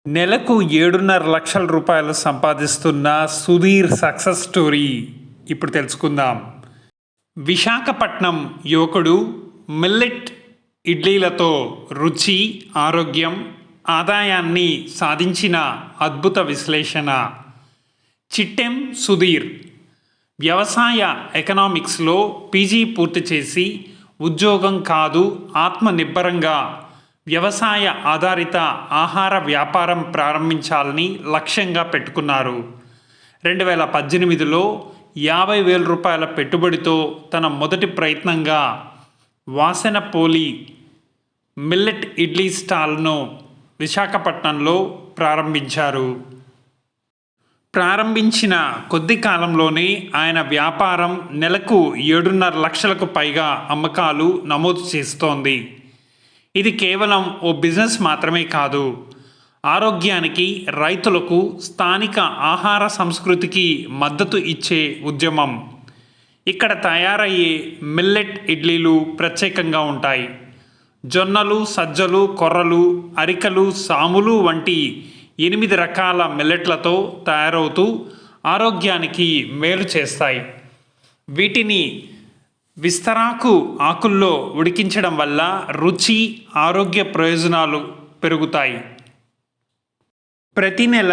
నెలకు 7.5 లక్షల రూపాయలు సంపాదిస్తున్న సుధీర్ సక్సెస్ స్టోరీ ఇప్పుడు తెలుసుకుందాం. విశాఖపట్నం యువకుడు మిల్లెట్ ఇడ్లీలతో రుచి, ఆరోగ్యం, ఆదాయాన్ని సాధించిన అద్భుత విశ్లేషణ. చిట్టెం సుధీర్ వ్యవసాయ ఎకనామిక్స్లో పీజీ పూర్తి చేసి ఉద్యోగం కాదు, ఆత్మనిర్భరంగా వ్యవసాయ ఆధారిత ఆహార వ్యాపారం ప్రారంభించాలని లక్ష్యంగా పెట్టుకున్నారు. 2018లో 50,000 రూపాయల పెట్టుబడితో తన మొదటి ప్రయత్నంగా వాసనపోలి మిల్లెట్ ఇడ్లీ స్టాల్ను విశాఖపట్నంలో ప్రారంభించారు. ప్రారంభించిన కొద్ది కాలంలోనే ఆయన వ్యాపారం నెలకు 7.5 లక్షలకు పైగా అమ్మకాలు నమోదు చేస్తోంది. ఇది కేవలం ఓ బిజినెస్ మాత్రమే కాదు, ఆరోగ్యానికి, రైతులకు, స్థానిక ఆహార సంస్కృతికి మద్దతు ఇచ్చే ఉద్యమం. ఇక్కడ తయారయ్యే మిల్లెట్ ఇడ్లీలు ప్రత్యేకంగా ఉంటాయి. జొన్నలు, సజ్జలు, కొర్రలు, అరికలు, సాములు వంటి 8 రకాల మిల్లెట్లతో తయారవుతూ ఆరోగ్యానికి మేలు చేస్తాయి. వీటిని విస్తరాకు ఆకుల్లో ఉడికించడం వల్ల రుచి, ఆరోగ్య ప్రయోజనాలు పెరుగుతాయి. ప్రతి నెల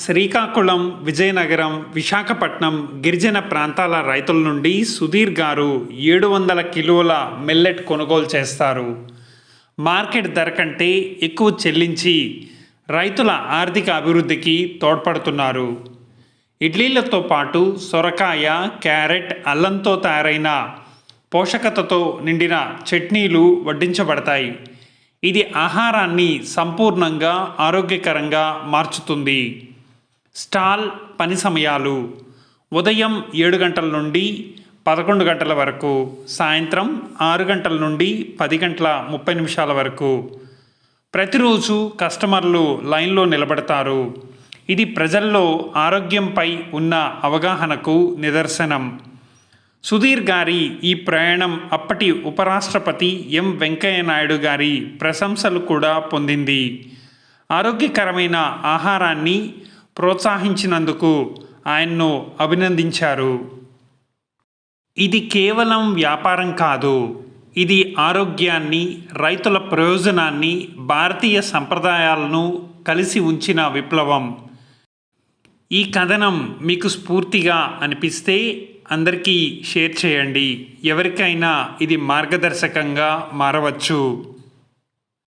శ్రీకాకుళం, విజయనగరం, విశాఖపట్నం గిరిజన ప్రాంతాల రైతుల నుండి సుధీర్ గారు 700 కిలోల మిల్లెట్ కొనుగోలు చేస్తారు. మార్కెట్ ధర కంటే ఎక్కువ చెల్లించి రైతుల ఆర్థిక అభివృద్ధికి తోడ్పడుతున్నారు. ఇడ్లీలతో పాటు సొరకాయ, క్యారెట్, అల్లంతో తయారైన పోషకతతో నిండిన చట్నీలు వడ్డించబడతాయి. ఇది ఆహారాన్ని సంపూర్ణంగా ఆరోగ్యకరంగా మార్చుతుంది. స్టాల్ పని సమయాలు: ఉదయం 7 గంటల నుండి 11 గంటల వరకు, సాయంత్రం 6 గంటల నుండి 10 గంటల 30 నిమిషాల వరకు. ప్రతిరోజు కస్టమర్లు లైన్లో నిలబడతారు. ఇది ప్రజల్లో ఆరోగ్యంపై ఉన్న అవగాహనకు నిదర్శనం. సుధీర్ గారి ఈ ప్రయాణం అప్పటి ఉపరాష్ట్రపతి ఎం వెంకయ్య నాయుడు గారి ప్రశంసలు కూడా పొందింది. ఆరోగ్యకరమైన ఆహారాన్ని ప్రోత్సహించినందుకు ఆయన్ను అభినందించారు. ఇది కేవలం వ్యాపారం కాదు, ఇది ఆరోగ్యాన్ని, రైతుల ప్రయోజనాన్ని, భారతీయ సంప్రదాయాలను కలిసి ఉంచిన విప్లవం. ఈ కథనం మీకు స్ఫూర్తిగా అనిపిస్తే అందరికీ షేర్ చేయండి. ఎవరికైనా ఇది మార్గదర్శకంగా మారవచ్చు.